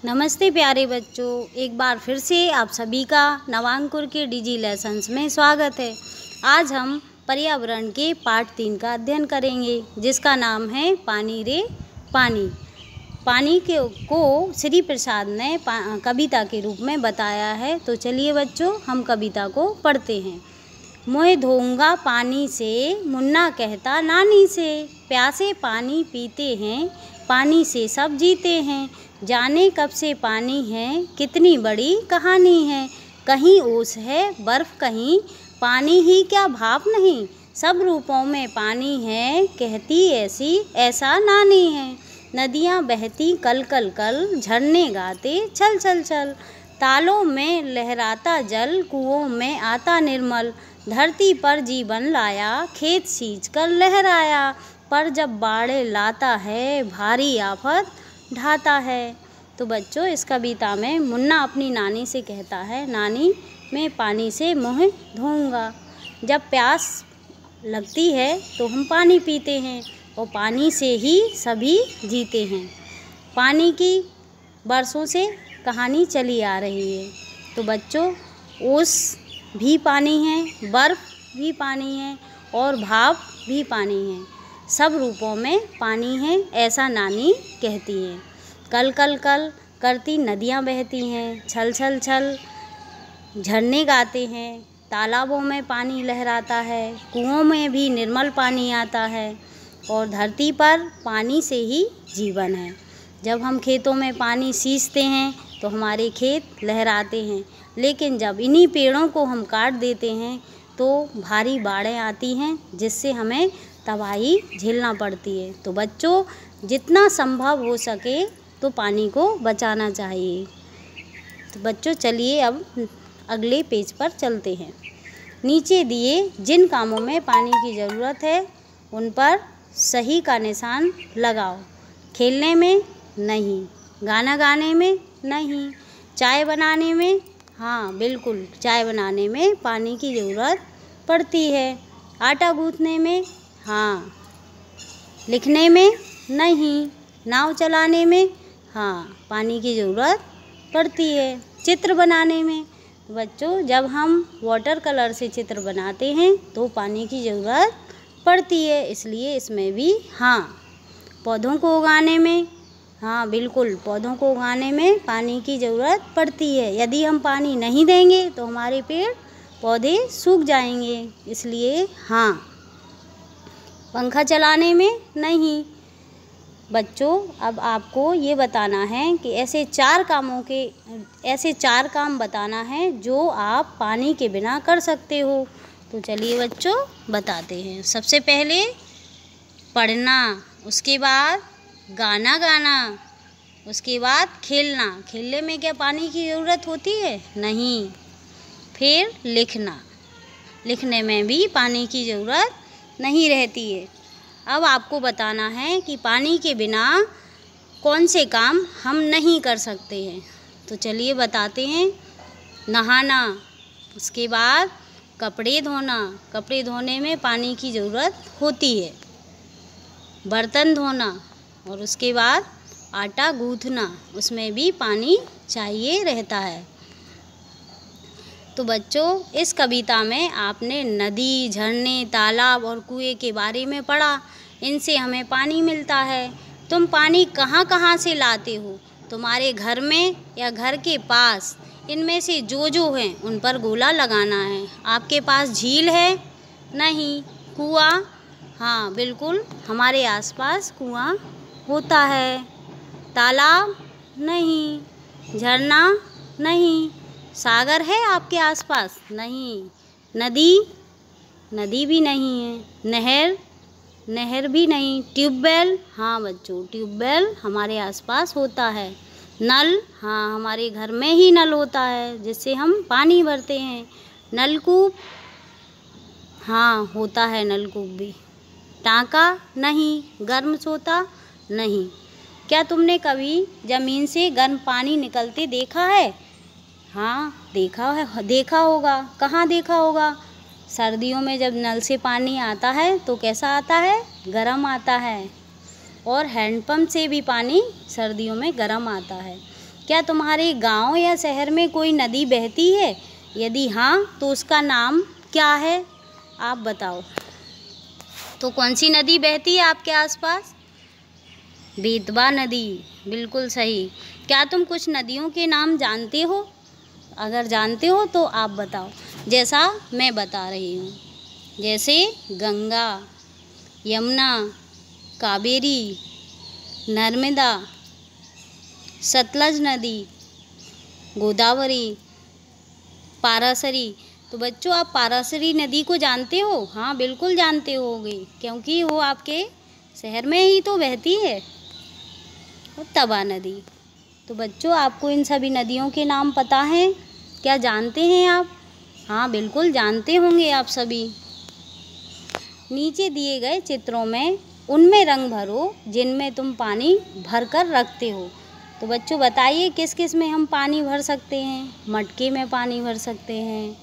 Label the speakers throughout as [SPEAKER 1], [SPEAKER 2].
[SPEAKER 1] नमस्ते प्यारे बच्चों, एक बार फिर से आप सभी का नवांकुर के डिजी लेसन्स में स्वागत है। आज हम पर्यावरण के पाठ 3 का अध्ययन करेंगे, जिसका नाम है पानी रे पानी। पानी को श्री प्रसाद ने कविता के रूप में बताया है। तो चलिए बच्चों, हम कविता को पढ़ते हैं। मोहे धोऊंगा पानी से, मुन्ना कहता नानी से, प्यासे पानी पीते हैं, पानी से सब जीते हैं, जाने कब से पानी है, कितनी बड़ी कहानी है, कहीं ओस है बर्फ, कहीं पानी ही क्या भाप नहीं, सब रूपों में पानी है, कहती ऐसी ऐसा नानी है, नदियाँ बहती कल कल कल, झरने गाते चल चल चल, तालों में लहराता जल, कुओं में आता निर्मल, धरती पर जीवन लाया, खेत सींच कर लहराया, पर जब बाढ़ लाता है, भारी आफत ढाता है। तो बच्चों, इस कविता में मुन्ना अपनी नानी से कहता है, नानी मैं पानी से मुँह धोऊंगा। जब प्यास लगती है तो हम पानी पीते हैं और पानी से ही सभी जीते हैं। पानी की बरसों से कहानी चली आ रही है। तो बच्चों, ओस भी पानी है, बर्फ़ भी पानी है और भाप भी पानी है, सब रूपों में पानी है, ऐसा नानी कहती है। कल कल कल करती नदियाँ बहती हैं, छल छल छल झरने गाते हैं, तालाबों में पानी लहराता है, कुओं में भी निर्मल पानी आता है और धरती पर पानी से ही जीवन है। जब हम खेतों में पानी सींचते हैं तो हमारे खेत लहराते हैं, लेकिन जब इन्हीं पेड़ों को हम काट देते हैं तो भारी बाढ़ें आती हैं, जिससे हमें तबाही झेलना पड़ती है। तो बच्चों, जितना संभव हो सके तो पानी को बचाना चाहिए। तो बच्चों, चलिए अब अगले पेज पर चलते हैं। नीचे दिए जिन कामों में पानी की ज़रूरत है उन पर सही का निशान लगाओ। खेलने में नहीं, गाना गाने में नहीं, चाय बनाने में, हाँ बिल्कुल चाय बनाने में पानी की ज़रूरत पड़ती है, आटा गूँथने में, हाँ, लिखने में नहीं, नाव चलाने में, हाँ पानी की ज़रूरत पड़ती है, चित्र बनाने में। बच्चों, जब हम वाटर कलर से चित्र बनाते हैं तो पानी की ज़रूरत पड़ती है, इसलिए इसमें भी हाँ। पौधों को उगाने में, हाँ बिल्कुल पौधों को उगाने में पानी की ज़रूरत पड़ती है। यदि हम पानी नहीं देंगे तो हमारे पेड़ पौधे सूख जाएंगे, इसलिए हाँ। पंखा चलाने में नहीं। बच्चों, अब आपको ये बताना है कि ऐसे चार काम बताना है जो आप पानी के बिना कर सकते हो। तो चलिए बच्चों, बताते हैं। सबसे पहले पढ़ना, उसके बाद गाना गाना, उसके बाद खेलना। खेलने में क्या पानी की ज़रूरत होती है? नहीं। फिर लिखना, लिखने में भी पानी की ज़रूरत नहीं रहती है। अब आपको बताना है कि पानी के बिना कौन से काम हम नहीं कर सकते हैं। तो चलिए बताते हैं। नहाना, उसके बाद कपड़े धोना, कपड़े धोने में पानी की ज़रूरत होती है। बर्तन धोना और उसके बाद आटा गूँथना, उसमें भी पानी चाहिए रहता है। तो बच्चों, इस कविता में आपने नदी, झरने, तालाब और कुएं के बारे में पढ़ा। इनसे हमें पानी मिलता है। तुम पानी कहाँ कहाँ से लाते हो? तुम्हारे घर में या घर के पास, इनमें से जो हैं उन पर गोला लगाना है। आपके पास झील है? नहीं। कुआं? हाँ बिल्कुल, हमारे आसपास कुआं होता है। तालाब? नहीं। झरना? नहीं। सागर है आपके आसपास? नहीं। नदी भी नहीं है। नहर भी नहीं। ट्यूबवेल? हाँ बच्चों, ट्यूबवेल हमारे आसपास होता है। नल? हाँ, हमारे घर में ही नल होता है जिससे हम पानी भरते हैं। नलकूप? हाँ होता है नलकूप भी। टाँका? नहीं। गर्म सोता? नहीं। क्या तुमने कभी ज़मीन से गर्म पानी निकलते देखा है? हाँ देखा होगा। कहाँ देखा होगा? सर्दियों में जब नल से पानी आता है तो कैसा आता है? गर्म आता है। और हैंडपम्प से भी पानी सर्दियों में गर्म आता है। क्या तुम्हारे गांव या शहर में कोई नदी बहती है? यदि हाँ तो उसका नाम क्या है? आप बताओ। तो कौन सी नदी बहती है आपके आसपास? बेतवा नदी, बिल्कुल सही। क्या तुम कुछ नदियों के नाम जानते हो? अगर जानते हो तो आप बताओ, जैसा मैं बता रही हूँ। जैसे गंगा, यमुना, कावेरी, नर्मदा, सतलज नदी, गोदावरी, पाराशरी। तो बच्चों, आप पाराशरी नदी को जानते हो? हाँ, बिल्कुल जानते होगे, क्योंकि वो आपके शहर में ही तो बहती है। और तवा नदी। तो बच्चों, आपको इन सभी नदियों के नाम पता हैं? क्या जानते हैं आप? हाँ, बिल्कुल जानते होंगे आप सभी। नीचे दिए गए चित्रों में उनमें रंग भरो जिनमें तुम पानी भर कर रखते हो। तो बच्चों बताइए, किस किस में हम पानी भर सकते हैं? मटके में पानी भर सकते हैं,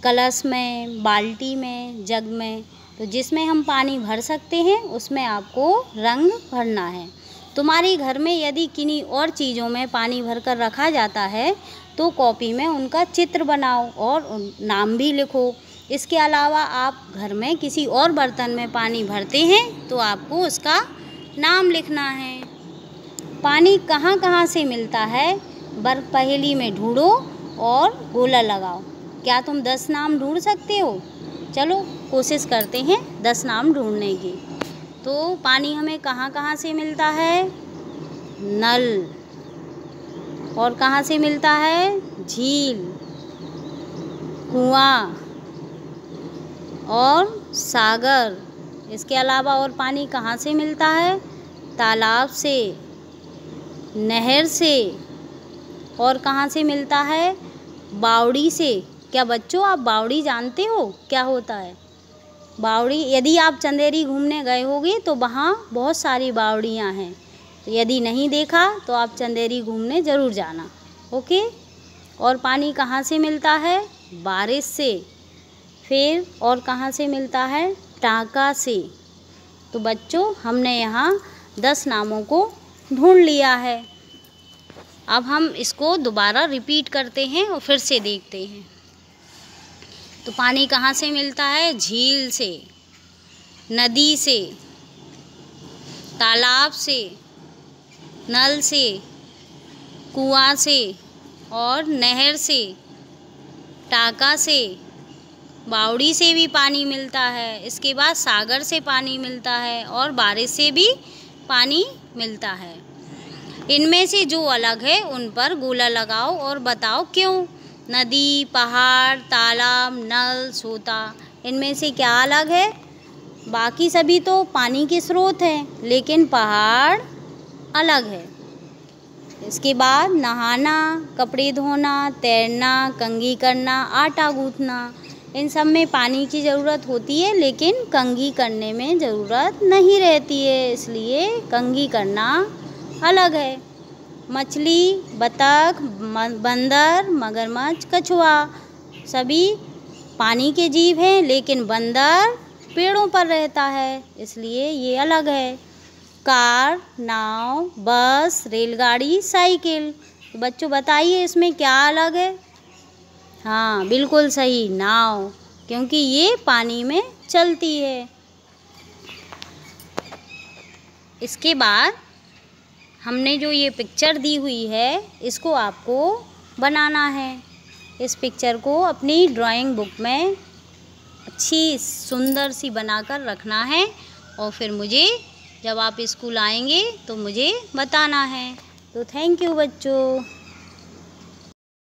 [SPEAKER 1] कलश में, बाल्टी में, जग में। तो जिसमें हम पानी भर सकते हैं उसमें आपको रंग भरना है। तुम्हारे घर में यदि किन्हीं और चीज़ों में पानी भरकर रखा जाता है तो कॉपी में उनका चित्र बनाओ और नाम भी लिखो। इसके अलावा आप घर में किसी और बर्तन में पानी भरते हैं तो आपको उसका नाम लिखना है। पानी कहाँ कहाँ से मिलता है? बर्फ पहेली में ढूंढो और गोला लगाओ। क्या तुम 10 नाम ढूंढ सकते हो? चलो कोशिश करते हैं 10 नाम ढूंढने की। तो पानी हमें कहाँ कहाँ से मिलता है? नल। और कहाँ से मिलता है? झील, कुआं और सागर। इसके अलावा और पानी कहाँ से मिलता है? तालाब से, नहर से। और कहाँ से मिलता है? बावड़ी से। क्या बच्चों, आप बावड़ी जानते हो? क्या होता है बावड़ी? यदि आप चंदेरी घूमने गए होगे तो वहाँ बहुत सारी बावड़ियाँ हैं। तो यदि नहीं देखा तो आप चंदेरी घूमने ज़रूर जाना। ओके। और पानी कहाँ से मिलता है? बारिश से। फिर और कहाँ से मिलता है? टाँका से। तो बच्चों, हमने यहाँ 10 नामों को ढूंढ लिया है। अब हम इसको दोबारा रिपीट करते हैं और फिर से देखते हैं। तो पानी कहाँ से मिलता है? झील से, नदी से, तालाब से, नल से, कुआं से और नहर से, टाँका से, बावड़ी से भी पानी मिलता है। इसके बाद सागर से पानी मिलता है और बारिश से भी पानी मिलता है। इनमें से जो अलग है उन पर गोला लगाओ और बताओ क्यों। नदी, पहाड़, तालाब, नल, सोता, इनमें से क्या अलग है? बाकी सभी तो पानी के स्रोत हैं, लेकिन पहाड़ अलग है। इसके बाद नहाना, कपड़े धोना, तैरना, कंघी करना, आटा गूँथना, इन सब में पानी की ज़रूरत होती है, लेकिन कंघी करने में ज़रूरत नहीं रहती है, इसलिए कंघी करना अलग है। मछली, बतख, बंदर, मगरमच्छ, कछुआ सभी पानी के जीव हैं, लेकिन बंदर पेड़ों पर रहता है, इसलिए ये अलग है। कार, नाव, बस, रेलगाड़ी, साइकिल। तो बच्चों बताइए, इसमें क्या अलग है? हाँ, बिल्कुल सही, नाव, क्योंकि ये पानी में चलती है। इसके बाद हमने जो ये पिक्चर दी हुई है, इसको आपको बनाना है। इस पिक्चर को अपनी ड्राइंग बुक में अच्छी सुंदर सी बनाकर रखना है और फिर मुझे जब आप स्कूल आएंगे तो मुझे बताना है। तो थैंक यू बच्चों।